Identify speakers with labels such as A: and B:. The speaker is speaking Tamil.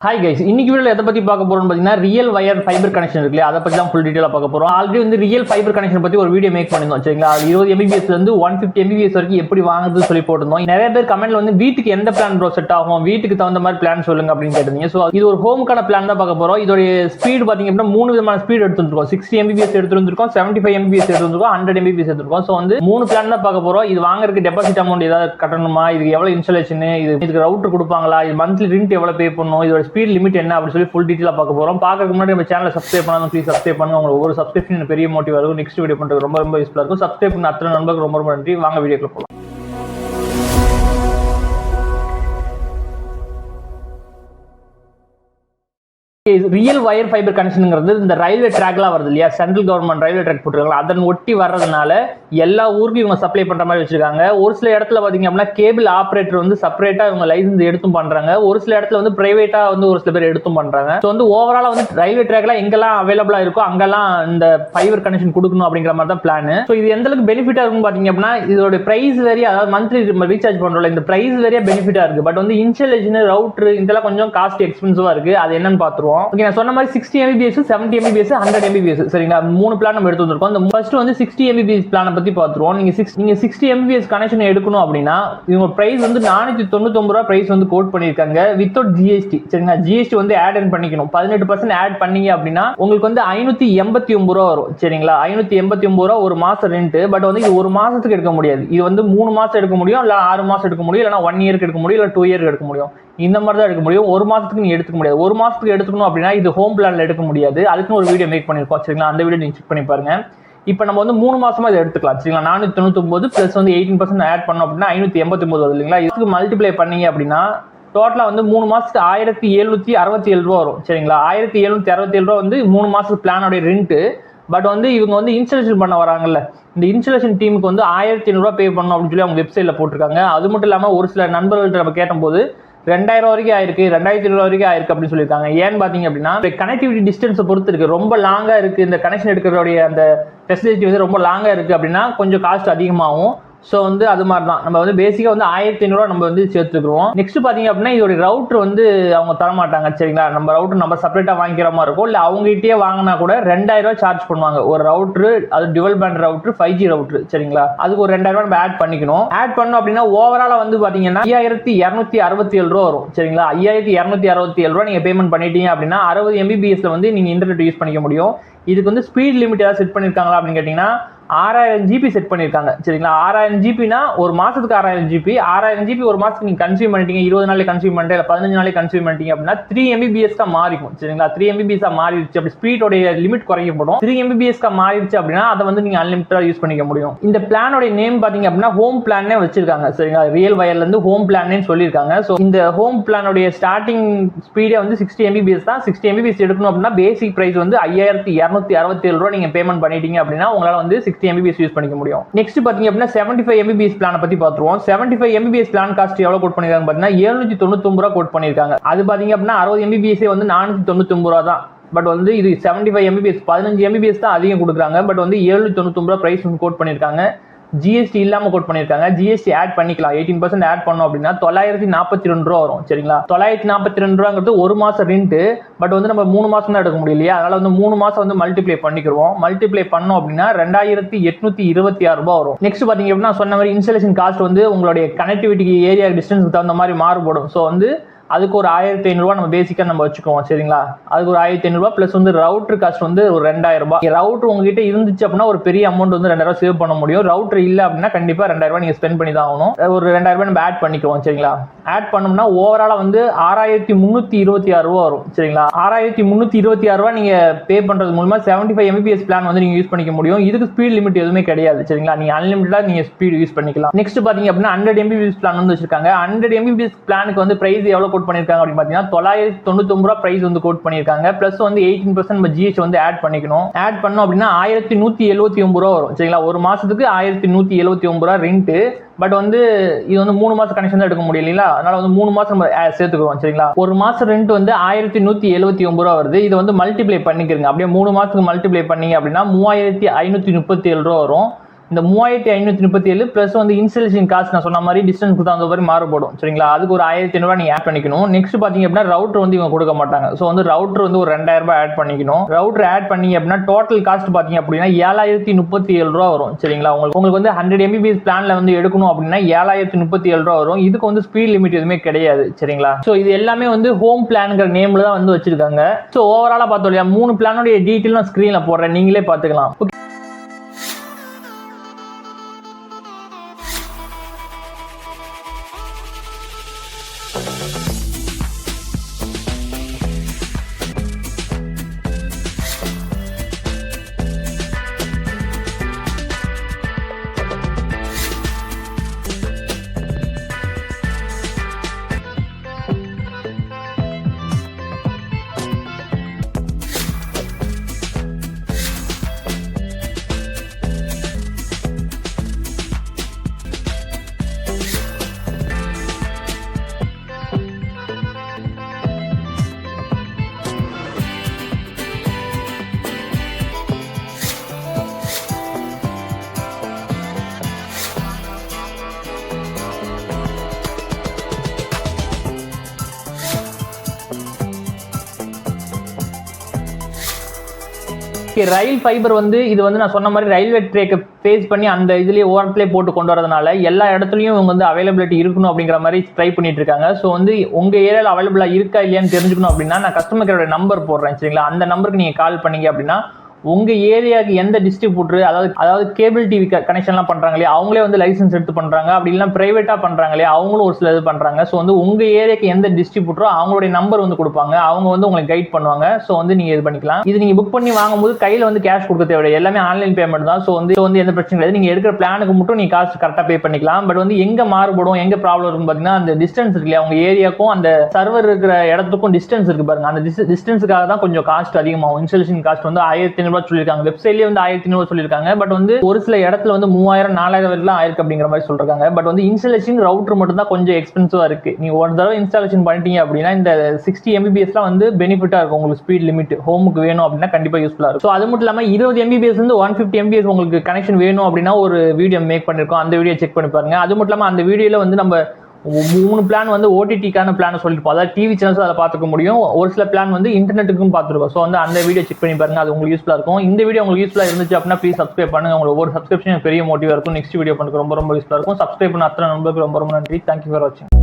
A: ஹாய் கைஸ், இன்னைக்கு வீடியோல எதை பத்தி பார்க்க போறோம்னு பாத்தீங்கன்னா ரியல் வயர் ஃபைபர் கனெக்ஷன் இருக்குல்ல, அதை பத்தி தான் ஃபுல் டீடைலா பார்க்க போறோம். ஆல்ரெடி வந்து ரியல் ஃபைபர் கனெக்ஷன் பத்தி ஒரு வீடியோ மேக் பண்ணிருந்தோம் சரிங்களா. 20 mbps ல இருந்து 150 mbps வரைக்கும் எப்படி வாங்குறது சொல்லி போட்டிருந்தோம். நிறைய பேர் கமெண்ட்ல வந்து வீட்டுக்கு எந்த பிளான் ப்ரோ செட் ஆகும், வீட்டுக்கு தகுந்த மாதிரி பிளான் சொல்லுங்க அப்படின்னு கேட்டிருந்தீங்க. ஸோ இது ஒரு ஹோம்கான பிளான் தான் பார்க்க போறோம். இதோட ஸ்பீடு பாத்தீங்க அப்படின்னா 3 விதமான ஸ்பீட் எடுத்துருக்கோம். 60 mbps எடுத்துருக்கோம், 75 mbps எடுத்துருக்கோம், 100 mbps எடுத்துருக்கோம். ஸோ வந்து 3 பிளான் தான் பார்க்க போறோம். இது வாங்குறதுக்கு டெபாசிட் அமௌண்ட் ஏதாவது கட்டணுமா, இதுக்கு எவ்வளவு இன்ஸ்டாலேஷன், இதுக்கு ரவுட்டர் கொடுப்பாங்களா, இது மந்த்லி ரெண்ட் எவ்வளவு பே பண்ணணும், இதோட ஸ்பீட் லிமிட் என்ன அப்படி சொல்லி ஃபுல் டீடைலா பார்க்க போறோம். பார்க்கறதுக்கு முன்னாடி நம்ம சேனலை சப்ஸ்கிரைப் பண்ணாலும் ப்ளீஸ் சப்ஸ்கிரைப் பண்ணுங்க. உங்களுக்கு ஒவ்வொரு சப்ஸ்கிரிப்ஷன் பெரிய மோட்டிவ் இருக்கும். நெக்ஸ்ட் வீடியோ பண்றது ரொம்ப யூஸ்ஃபுல்லா இருக்கும். சப்ஸ்கிரைப் பண்ண அத்தனை நண்பர்களுக்கு ரொம்ப நன்றி. வாங்க வீடியோக்குள்ள போகலாம். ரியல் வயர் ஃபைபர் கனெக்ஷனுங்கிறது இந்த ரயில்வே ட்ராக்லாம் வருது இல்லையா, சென்ட்ரல் கவர்மெண்ட் ரயில்வே ட்ராக் போட்டுருக்காங்க, அதன் ஒட்டி வர்றதுனால எல்லா ஊருக்கும் இவங்க சப்ளை பண்ற மாதிரி வச்சிருக்காங்க. ஒரு சில இடத்துல பாத்தீங்க அப்படின்னா கேபிள் ஆப்ரேட்டர் வந்து செப்பரேட்டா இவங்க லைசன்ஸ் எடுத்தும் பண்றாங்க. ஒரு சில இடத்துல வந்து பிரைவேட்டா வந்து ஒரு சில பேர் எடுத்தும் பண்றாங்க. ஸோ வந்து ஓவராலா வந்து ரயில்வே ட்ராக்ல எங்கெல்லாம் அவைலபிளா இருக்கோ அங்கெல்லாம் இந்த ஃபைபர் கனெக்ஷன் கொடுக்கணும் அப்படிங்கிற மாதிரி தான் பிளான். ஸோ இது எந்த அளவுக்கு பெனிஃபிட்டா இருக்கும் பாத்தீங்க அப்படின்னா, இதோட பிரைஸ் வேறியா, அதாவது மந்த்லி ரீசார்ஜ் பண்றோம்ல, இந்த பிரைஸ் வேறியா பெனிஃபிட்டா இருக்கு. பட் வந்து இன்ஸ்டாலேஷன், ரவுட்டர் இதெல்லாம் கொஞ்சம் காஸ்ட் எக்ஸ்பென்சிவா இருக்கு. அது என்னன்னு பாத்துருவோம். ஓகே, நான் சொன்ன மாதிரி 60 mbps, 70 mbps, 100 mbps சரிங்களா, 3 பிளான் நம்ம எடுத்து வந்திருக்கோம். இந்த ஃபர்ஸ்ட் வந்து 60 mbps பிளானை பத்தி பாத்துருவோம். நீங்க 60 mbps கனெக்ஷன் எடுக்கணும் அப்படின்னா இவங்க பிரைஸ் வந்து 499 ரூபாய் பிரைஸ் வந்து கோட் பண்ணிருக்காங்க வித்தவுட் ஜிஎஸ்டி சரிங்களா. ஜிஎஸ்டி வந்து ஆட் ஆன் பண்ணிக்கணும். 18% ஆட் பண்ணீங்க அப்படின்னா உங்களுக்கு வந்து 589 ரூபா வரும் சரிங்களா. 589 ரூபா ஒரு மாசம் ரெண்ட். பட் வந்து இது ஒரு மாசத்துக்கு எடுக்க முடியாது. இது வந்து 3 மாசம் எடுக்க முடியும், இல்ல 6 மாசம் எடுக்க முடியும், இல்ல 1 இயருக்கு எடுக்க முடியும், இல்ல 2 இயருக்கு எடுக்க முடியும். இந்த மாதிரி தான் எடுக்க முடியும். ஒரு மாசத்துக்கு நீங்க எடுத்துக்க முடியாது. ஒரு மாசத்துக்கு எடுத்துக்கணும் அப்படின்னா இது ஹோம் பிளான்ல எடுக்க முடியாது. அதுக்குன்னு ஒரு வீடியோ மேக் பண்ணிருக்கோம் சரிங்களா. அந்த வீடியோ நீங்க செக் பண்ணி பாருங்க. இப்போ நம்ம வந்து 3 மாசமா இதை எடுத்துக்கலாம் சரிங்களா. 499 பிளஸ் வந்து 18% ஆட் பண்ணோம் அப்படின்னா 589 வருது இல்லைங்களா. இதுக்கு மல்டிப்ளை பண்ணீங்க அப்படின்னா டோட்டலா வந்து 3 மாசத்துக்கு 1767 ரூபா வரும் சரிங்களா. 1767 ரூபா வந்து 3 மாசத்துக்கு பிளானோட ரெண்ட். பட் வந்து இவங்க வந்து இன்ஸ்டாலேஷன் பண்ண வராங்கல்ல, இந்த இன்ஸ்டாலேஷன் டீமுக்கு வந்து 1500 ரூபா பே பண்ணணும் அப்படின்னு சொல்லி அவங்க வெப்சைட்ல போட்டிருக்காங்க. அது மட்டும் இல்லாம ஒரு சில நண்பர்கள்ட்ட நம்ம கேட்டபோது 2000 வரைக்கும் ஆயிருக்கு, 2500 வரைக்கும் ஆயிருக்கு அப்படின்னு சொல்லியிருக்காங்க. ஏன்னு பாத்தீங்க அப்படின்னா கனெக்டிவிட்டி டிஸ்டன்ஸை பொறுத்து இருக்கு. ரொம்ப லாங்கா இருக்கு, இந்த கனெக்ஷன் எடுக்கிறோடைய அந்த ஃபெசிலிட்டி வந்து ரொம்ப லாங்கா இருக்கு அப்படின்னா கொஞ்சம் காஸ்ட் அதிகமாகும். ஸோ வந்து அது மாதிரி தான் நம்ம வந்து பேசிக்காக வந்து 1500 ரூபா நம்ம வந்து சேர்த்துக்கிறோம். நெக்ஸ்ட் பார்த்தீங்க அப்படின்னா இதோட ரவுட்டர் வந்து அவங்க தரமாட்டாங்க சரிங்களா. நம்ம ரவுட்டர் நம்ம செப்பரேட்டாக வாங்கிக்கிற மாதிரி இருக்கும். இல்லை அவங்ககிட்டயே வாங்கினா கூட 2000 ரூபா சார்ஜ் பண்ணுவாங்க ஒரு ரவுட்டர். அது twelve pant router, 5G router சரிங்களா. அதுக்கு ஒரு 2000 ரூபா நம்ம ஆட் பண்ணிக்கணும். ஆட் பண்ணோம் அப்படின்னா ஓவராலாக வந்து பார்த்தீங்கன்னா 5267 ரூபா வரும் சரிங்களா. 5267 ரூபா நீங்கள் பேமெண்ட் பண்ணிட்டீங்க அப்படின்னா 60 mbps வந்து நீங்கள் இன்டர்நெட் யூஸ் பண்ணிக்க முடியும். இதுக்கு வந்து ஸ்பீட் லிமிட் ஏதாவது செட் பண்ணியிருக்காங்களா அப்படின்னு கேட்டிங்கன்னா 6000 GB செட் பண்ணியிருக்காங்க சரிங்களா. 6000 GB ஒரு மாசத்துக்கு 6000 GB. 6000 GB ஒரு மாசத்துக்கு நீங்க கன்சியூம் பண்ணிட்டீங்க, 20 நாளே கன்சியூம் பண்ணிட்டு, இல்லை 15 நாளே கன்சியூம் பண்ணிட்டீங்க அப்படின்னா 3 mbps தான் மாறிக்கும் சரிங்களா. 3 mbps மாறிடுச்சு அப்படி ஸ்பீடோட லிமிட் குறைக்கப்படும். 3 mbps மாறிடுச்சு அப்படின்னா அதை வந்து நீங்க அன்லிமிட்டடா யூஸ் பண்ணிக்க முடியும். இந்த பிளானோட நேம் பாத்தீங்க அப்படின்னா ஹோம் பிளானே வச்சிருக்காங்க சரிங்களா. ரியல் வயர்ல இருந்து ஹோம் பிளானே சொல்லியிருக்காங்க. ஸோ இந்த ஹோம் பிளானோட ஸ்டார்டிங் ஸ்பீடே வந்து 60 mbps தான். 60 mbps எடுக்கணும் அப்படின்னா பேசிக் பிரைஸ் வந்து 5267 ரூபா நீங்க பேமெண்ட் பண்ணிட்டீங்க அப்படின்னா உங்களால வந்து 60 mbps யூஸ் பண்ணிக்க முடியும். நெக்ஸ்ட் பாத்தீங்க அப்படின்னா 75 mbps பிளானை பத்தி பாத்துருவோம். 75 mbps பிளான் காஸ்ட் எவ்வளவு கோட் பண்ணிருக்காங்க பாத்தீங்கன்னா 799 ரூபா கோட் பண்ணிருக்காங்க. அது பாத்தீங்க அப்படின்னா 60 mbps வந்து 499 ரூபா தான். பட் வந்து இது 75 mbps 15 mbps தான் அதிகம் கொடுக்குறாங்க. பட் வந்து 799 ரூபா பிரைஸ் கோட் பண்ணிருக்காங்க. ஜிஎஸ்டி இல்லாம கோட் பண்ணிருக்காங்க. ஜிஎஸ்டி ஆட் பண்ணிக்கலாம். 18% ஆட் பண்ணோம் அப்படின்னா 942 ரூபா வரும் சரிங்களா. 942 ரூபாங்கிறது ஒரு மாசம் ரெண்ட். பட் வந்து நம்ம 3 மாசம் தான் எடுக்க முடியலையா, அதனால வந்து 3 மாசம் வந்து மல்டிப்ளை பண்ணிக்கிறோம். மல்டிப்ளை பண்ணோம் அப்படின்னா 2826 ரூபாய் வரும். நெக்ஸ்ட் பாத்தீங்க அப்படின்னா சொன்ன மாதிரி இன்ஸ்டாலேஷன் காஸ்ட் வந்து உங்களுடைய கனெக்டிவிட்டி ஏரியா டிஸ்டன்ஸ் தகுந்த மாதிரி மாறுபடும். ஸோ வந்து அதுக்கு ஒரு 1500 ரூபா நம்ம பேசிக்கா நம்ம வச்சுக்குவோம் சரிங்களா. அதுக்கு ஒரு 1500 ரூபா பிளஸ் வந்து ரவுட்டர் காஸ்ட் வந்து ஒரு 2000 ரூபாய். ரவுட்டர் உங்ககிட்ட இருந்துச்சு அப்படின்னா ஒரு பெரிய அமௌண்ட் வந்து 2000 ரூபாய் சேவ் பண்ண முடியும். ரவுட்டர் இல்ல அப்படின்னா கண்டிப்பா 2000 ரூபாய் நீங்க ஸ்பெண்ட் பண்ணி தான் ஆகணும். ஒரு 2000 ரூபாய் நம்ம ஆட் பண்ணிக்குவோம் சரிங்களா. ஆட் பண்ணோம்னா ஓவராலா வந்து 6326 ரூபாய் வரும் சரிங்களா. 6326 ரூபாய் நீங்க பே பண்றது மூலமா 75 mbps பிளான் வந்து நீங்க யூஸ் பண்ணிக்க முடியும். இதுக்கு ஸ்பீட் லிமிட் எதுவுமே கிடையாது சரிங்களா. நீங்க அன்லிமிட்டடா நீங்க ஸ்பீட் யூஸ் பண்ணிக்கலாம். நெக்ஸ்ட் பாத்தீங்க அப்படின்னா 100 mbps பிளான் வந்து வச்சிருக்காங்க. 100 mbps பிளானுக்கு வந்து பிரைஸ் எவ்வளவு பண்ணிருக்காங்க அப்படின்னு பாத்தீங்கன்னா 999 ரூபாய் பிரைஸ் வந்து கோட் பண்ணிருக்காங்க. பிளஸ் வந்து 18% நம்ம ஜிஎஸ்டி வந்து ஆட் பண்ணிக்கணும். ஆட் பண்ணோம் அப்படின்னா 1179 ரூபா வரும் சரிங்களா. ஒரு மாசத்துக்கு 1179 ரூபா ரெண்ட். பட் வந்து இது வந்து 3 மாசம் கனெக்ஷன் தான் எடுக்க முடியல, அதனால வந்து 3 மாசம் நம்ம சேர்த்துக்கிறோம் சரிங்களா. ஒரு மாசம் ரெண்ட் வந்து 1179 ரூபா வருது. இதை வந்து மல்டிப்ளை பண்ணிக்கிறங்க. அப்படியே 3 மாசத்துக்கு மல்டிப்ளை பண்ணீங்க அப்படின்னா 3537 ரூபா வரும். இந்த 3537 பிளஸ் வந்து இன்ஸ்டாலேஷன் காஸ்ட் நான் சொன்ன மாதிரி டிஸ்டன்ஸ்க்கு தகுந்த மாதிரி மாறுபடும் சரிங்களா. அதுக்கு ஒரு 1500 நீங்க ஆட் பண்ணிக்கணும். நெக்ஸ்ட் பாத்தீங்க அப்படின்னா ரவுட்டர் வந்து இவங்க கொடுக்க மாட்டாங்க. ஸோ வந்து ரவுட்டர் வந்து ஒரு 2000 ரூபாய் ஆட் பண்ணிக்கணும். ரவுட்டர் ஆட் பண்ணி அப்படின்னா டோட்டல் காஸ்ட் பாத்தீங்க அப்படின்னா 7037 ரூபா வரும் சரிங்களா. உங்களுக்கு வந்து 100 MBPS பிளான்ல வந்து எடுக்கணும் அப்படின்னா 7037 ரூபா வரும். இதுக்கு வந்து ஸ்பீட் லிமிட் எதுவுமே கிடையாது சரிங்களா. ஸோ இது எல்லாமே வந்து ஹோம் பிளான்ங்கிற நேம்ல தான் வந்து வச்சிருக்காங்க. ஸோ ஓவராலா பார்த்தோம் இல்லையா 3 பிளானோட டீட்டெயில் நான் ஸ்கிரீன்ல போடுறேன், நீங்களே பார்த்துக்கலாம். ரயில் ஃபைபர் வந்து இது வந்து நான் சொன்ன மாதிரி ரயில்வே ட்ரேக்கை பேஸ் பண்ணி அந்த இதுலேயே ஓரத்துலேயே போட்டு கொண்டு வரதுனால எல்லா இடத்துலையும் இவங்க வந்து அவைலபிலிட்டி இருக்கணும் அப்படிங்கிற மாதிரி ட்ரை பண்ணிட்டு இருக்காங்க. ஸோ வந்து உங்க ஏரியாவில் அவைலபிளாக இருக்கா இல்லையான்னு தெரிஞ்சுக்கணும் அப்படின்னா நான் கஸ்டமர் கேரோட நம்பர் போடுறேன் சரிங்களா. அந்த நம்பருக்கு நீங்கள் கால் பண்ணீங்க அப்படின்னா உங்க ஏரியாவுக்கு எந்த டிஸ்ட்ரிபியூட்டர் அதாவது கேபிள் டிவி கனெக்ஷன்லாம் பண்றாங்களே அவங்களே வந்து லைசன்ஸ் எடுத்து பண்றாங்க, அப்படி இல்லைன்னா பிரைவேட்டா பண்றாங்களே அவங்களும் ஒரு சில இது பண்றாங்க. ஸோ வந்து உங்க ஏரியாவுக்கு எந்த டிஸ்ட்ரிபியூட்டரோ அவங்களுடைய நம்பர் வந்து கொடுப்பாங்க, அவங்க வந்து உங்களுக்கு கைட் பண்ணுவாங்க. ஸோ வந்து நீங்க இது பண்ணிக்கலாம். இது நீங்க புக் பண்ணி வாங்கும்போது கையில வந்து கேஷ் கொடுக்க தேவை, எல்லாமே ஆன்லைன் பேமெண்ட் தான். ஸோ வந்து எந்த பிரச்சனை கிடையாது. நீங்க எடுக்கிற பிளானுக்கு மட்டும் நீங்க காசு கரெக்டா பே பண்ணிக்கலாம். பட் வந்து எங்க மாறுபடும் எங்க ப்ராப்ளம் இருக்குன்னு பாத்தீங்கன்னா அந்த டிஸ்டன்ஸ் இருக்கு இல்லையா, உங்க ஏரியாவுக்கும் அந்த சர்வர் இருக்கிற இடத்துக்கும் டிஸ்டன்ஸ் இருக்கு பாருங்க. அந்த டிஸ்டன்ஸுக்காக தான் கொஞ்சம் காஸ்ட் அதிகமாகும். இன்ஸ்டாலேஷன் காஸ்ட் வந்து 1500 ரூபாய் சொல்லியிருக்காங்க, வெப்சைட்லயே வந்து 1500 சொல்லியிருக்காங்க. பட் வந்து ஒரு சில இடத்துல வந்து 3000 4000 வரைக்கும் ஆயிருக்கு அப்படிங்கிற மாதிரி சொல்றாங்க. பட் வந்து இன்ஸ்டாலேஷன் ரவுட்டர் மட்டும் தான் கொஞ்சம் எக்ஸ்பென்சிவா இருக்கு. நீங்க ஒரு தடவை இன்ஸ்டாலேஷன் பண்ணிட்டீங்க அப்படின்னா இந்த 60 MBPS வந்து பெனிஃபிட்டா இருக்கும். உங்களுக்கு ஸ்பீட் லிமிட் ஹோமுக்கு வேணும் அப்படின்னா கண்டிப்பா யூஸ்ஃபுல்லா இருக்கும். ஸோ அது மட்டும் இல்லாம 20 MBPS வந்து 150 MBPS உங்களுக்கு கனெக்ஷன் வேணும் அப்படின்னா ஒரு வீடியோ மேக் பண்ணிருக்கோம், அந்த வீடியோ செக் பண்ணி பாருங்க. அது மட்டும் இல்லாம அந்த வீடியோல வந்து நம்ம 3 பிளான் வந்து ஓடிடிக்கான பிளான் சொல்லிருப்போம், அதாவது டிவி சேனல்ஸ் அதை பார்த்துக்க முடியும். ஒரு சில பிளான் வந்து இன்டர்நெட்டுக்கும் பார்த்துருக்கோம். ஸோ வந்து அந்த வீடியோ செக் பண்ணி பாருங்க, அது உங்களுக்கு யூஸ்ஃபுல்லா இருக்கும். இந்த வீடியோ உங்களுக்கு யூஸ்ஃபுல்லா இருந்துச்சு அப்படின்னா ப்ளீஸ் சப்ஸ்கிரைப் பண்ணுங்க. உங்களுக்கு ஒரு சப்ஸ்கிரிப்ஷன் பெரிய மோட்டிவா இருக்கும். நெக்ஸ்ட் வீடியோ பண்ணுறது ரொம்ப யூஸ்ஃபுல்லா இருக்கும். சப்ஸ்கிரைப் பண்ண அத்தனை நண்பர்களுக்கு ரொம்ப நன்றி. தேங்க்யூ ஃபார் வாட்சிங்.